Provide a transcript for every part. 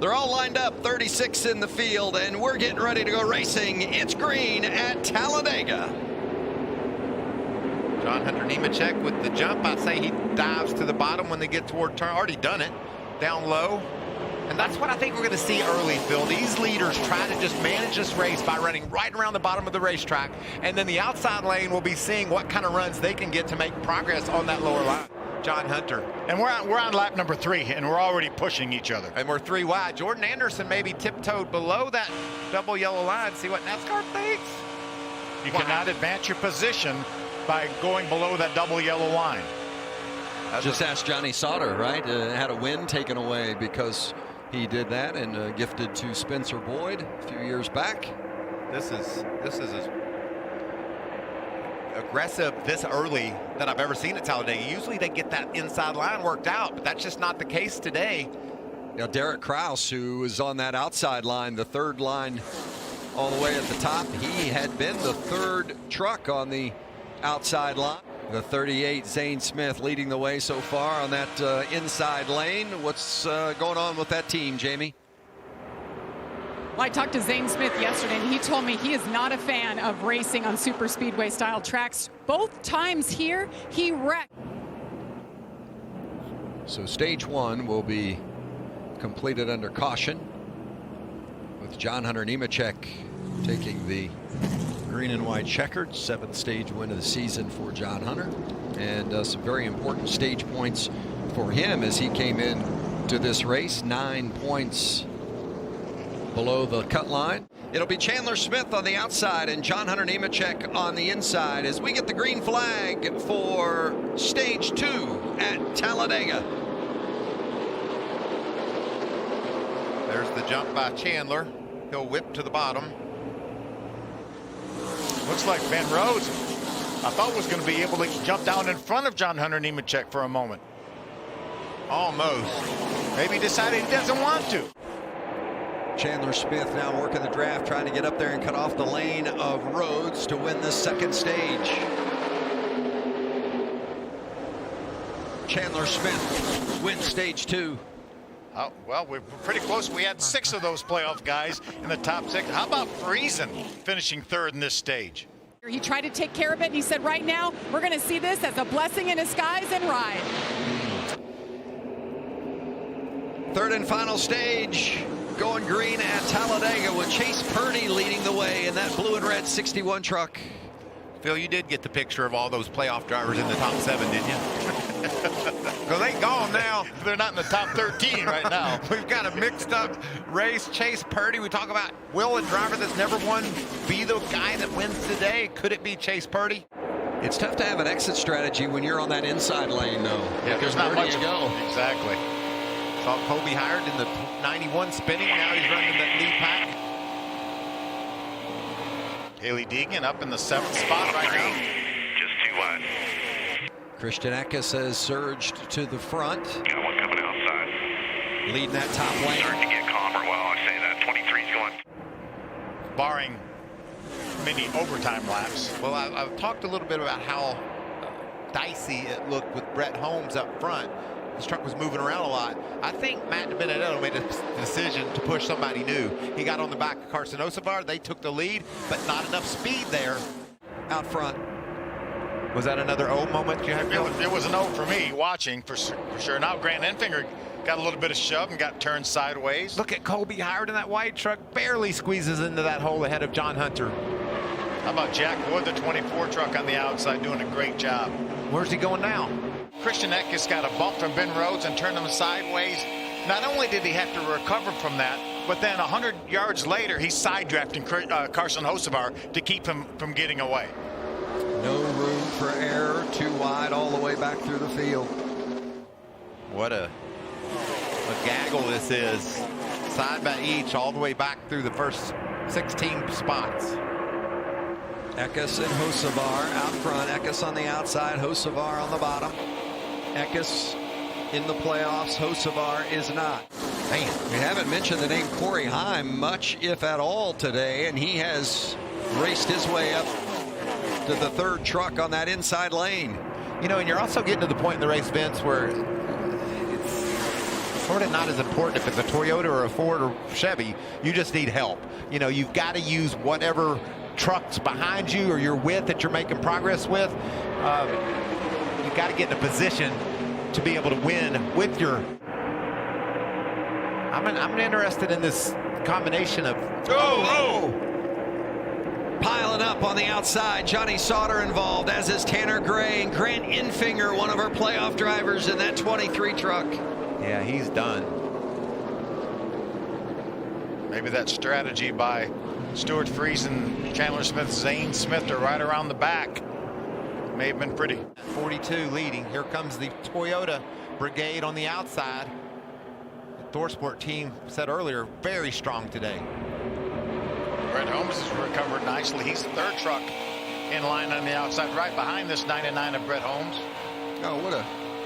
They're all lined up, 36 in the field, and we're getting ready to go racing. It's green at Talladega. John Hunter Nemechek with the jump. I say he dives to the bottom when they get toward turn. Already done it. Down low. And that's what I think we're going to see early, Phil. These leaders try to just manage this race by running right around the bottom of the racetrack. And then the outside lane will be seeing what kind of runs they can get to make progress on that lower line. John Hunter. And we're on lap number 3, and we're already pushing each other. And we're 3 wide. Jordan Anderson maybe tiptoed below that double yellow line. See what NASCAR thinks? You cannot advance your position by going below that double yellow line. Just ask Johnny Sauter, right? Had a win taken away because he did that, and gifted to Spencer Boyd a few years back. This is as aggressive this early that I've ever seen at Talladega. Usually they get that inside line worked out, but that's just not the case today. Now Derek Kraus, who was on that outside line, the third line all the way at the top, he had been the third truck on the outside line. The 38 Zane Smith leading the way so far on that inside lane. What's going on with that team, Jamie? Well, I talked to Zane Smith yesterday, and he told me he is not a fan of racing on Superspeedway style tracks. Both times here, he wrecked. So stage 1 will be completed under caution, with John Hunter Nemechek taking the green and white checkered 7th stage win of the season for John Hunter, and some very important stage points for him as he came in to this race. 9 points below the cut line. It'll be Chandler Smith on the outside and John Hunter Nemechek on the inside as we get the green flag for stage 2 at Talladega. There's the jump by Chandler. He'll whip to the bottom. Looks like Ben Rhodes, I thought, was going to be able to jump down in front of John Hunter Nemechek for a moment. Almost. Maybe he decided he doesn't want to. Chandler Smith now working the draft, trying to get up there and cut off the lane of Rhodes to win the second stage. Chandler Smith wins stage 2. Oh, well, we're pretty close. We had 6 of those playoff guys in the top 6. How about Friesen finishing 3rd in this stage? He tried to take care of it, and he said, right now, we're going to see this as a blessing in disguise and ride. Third and final stage, going green at Talladega with Chase Purdy leading the way in that blue and red 61 truck. Phil, you did get the picture of all those playoff drivers in the top 7, didn't you? Because they gone now. They're not in the top 13 right now. We've got a mixed up race. Chase Purdy, we talk about, will a driver that's never won be the guy that wins today? Could it be Chase Purdy? It's tough to have an exit strategy when you're on that inside lane, though. Yeah, there's not much to go. Exactly. Saw Kobe Hired in the 91 spinning. Now he's running that lead pack. Haley Deegan up in the 7th spot right now. Just 2 wide. Christian Eckes has surged to the front. Got one coming outside. Leading that top lane. Starting to get calmer while I say that. 23's going. Barring many overtime laps. Well, I've talked a little bit about how dicey it looked with Brett Holmes up front. His truck was moving around a lot. I think Matt DiBenedetto made a decision to push somebody new. He got on the back of Carson Osavar. They took the lead, but not enough speed there. Out front. Was that another O moment you had? It was an O for me watching for sure. Now Grant Enfinger got a little bit of shove and got turned sideways. Look at Colby Howard in that white truck. Barely squeezes into that hole ahead of John Hunter. How about Jack Wood, the 24 truck on the outside, doing a great job. Where's he going now? Christian Eckes got a bump from Ben Rhodes and turned him sideways. Not only did he have to recover from that, but then 100 yards later, he's side drafting Carson Hocevar to keep him from getting away. No room for error. 2 wide all the way back through the field. What a gaggle this is. Side by each all the way back through the first 16 spots. Eckes and Hocevar out front. Eckes on the outside. Hocevar on the bottom. Eckes in the playoffs. Hocevar is not. Man, we haven't mentioned the name Corey Heim much, if at all, today, and he has raced his way up to the 3rd truck on that inside lane. You know, and you're also getting to the point in the race, Vince, where sort of not as important if it's a Toyota or a Ford or Chevy. You just need help. You know, you've got to use whatever trucks behind you or you're with that you're making progress with. You've got to get in a position to be able to win with your. I'm interested in this combination of. Piling up on the outside. Johnny Sauter involved, as is Tanner Gray and Grant Infinger, one of our playoff drivers in that 23 truck. Yeah, he's done. Maybe that strategy by Stuart Freese and Chandler Smith, Zane Smith are right around the back. May have been pretty. 42 leading. Here comes the Toyota brigade on the outside. The ThorSport team said earlier, very strong today. Brett Holmes has recovered nicely. He's the third truck in line on the outside, right behind this 99 of Brett Holmes. Oh,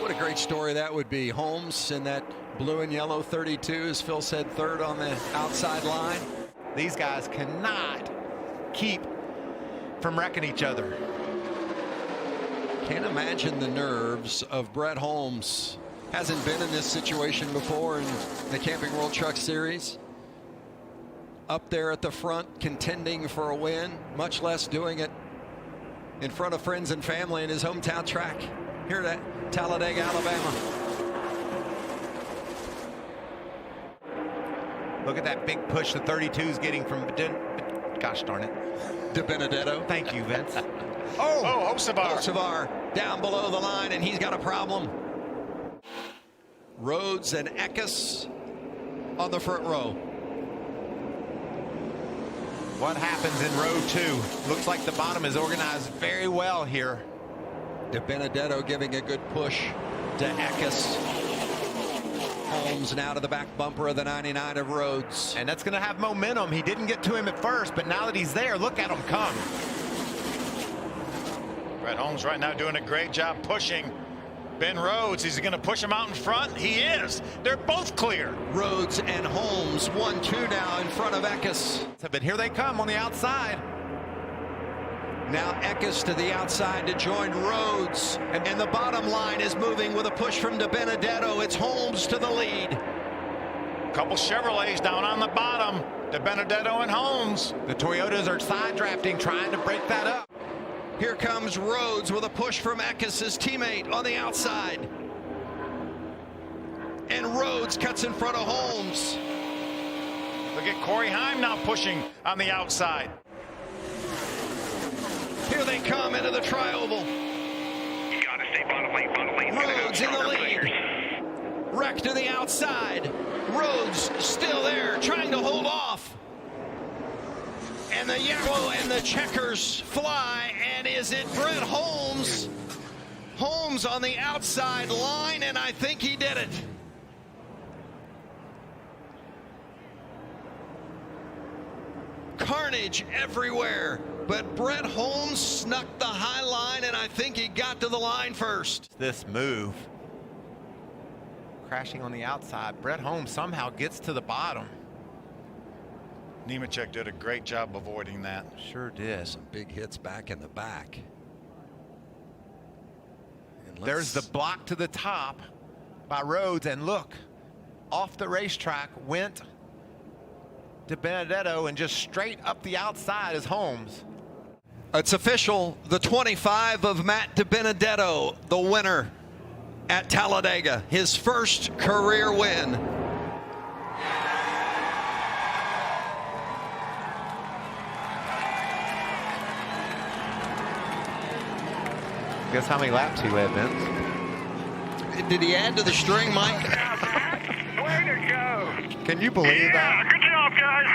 what a great story that would be. Holmes in that blue and yellow 32, as Phil said, third on the outside line. These guys cannot keep from wrecking each other. Can't imagine the nerves of Brett Holmes. Hasn't been in this situation before in the Camping World Truck Series. Up there at the front, contending for a win, much less doing it in front of friends and family in his hometown track here at Talladega, Alabama. Look at that big push the 32's getting from, gosh darn it, DiBenedetto. Thank you, Vince. Hocevar down below the line, and he's got a problem. Rhodes and Eckes on the front row. What happens in row 2? Looks like the bottom is organized very well here. DiBenedetto giving a good push to Eckes. Holmes now to the back bumper of the 99 of Rhodes. And that's going to have momentum. He didn't get to him at first, but now that he's there, look at him come. Brett Holmes right now doing a great job pushing Ben Rhodes. He's going to push him out in front. He is. They're both clear. Rhodes and Holmes 1-2 now in front of Eckes. But here they come on the outside. Now Eckes to the outside to join Rhodes. And the bottom line is moving with a push from DiBenedetto. It's Holmes to the lead. Couple Chevrolets down on the bottom. DiBenedetto and Holmes. The Toyotas are side drafting, trying to break that up. Here comes Rhodes with a push from Eckes, his teammate, on the outside. And Rhodes cuts in front of Holmes. Look at Corey Heim now pushing on the outside. Here they come into the tri-oval. You gotta stay bottom lane. Rhodes in the lead. Wreck to the outside. Rhodes still there, trying to hold off. And the yellow and the checkers fly, and is it Brett Holmes? Holmes on the outside line, and I think he did it. Carnage everywhere, but Brett Holmes snuck the high line, and I think he got to the line first. This move. Crashing on the outside. Brett Holmes somehow gets to the bottom. Nemechek did a great job avoiding that. Sure did. Some big hits back in the back. And there's the block to the top by Rhodes, and look, off the racetrack went DiBenedetto, and just straight up the outside is Holmes. It's official, the 25 of Matt DiBenedetto, the winner at Talladega, his first career win. Guess how many laps he led, Vince? Did he add to the string, Mike? Way to go. Can you believe that? Good job, guys.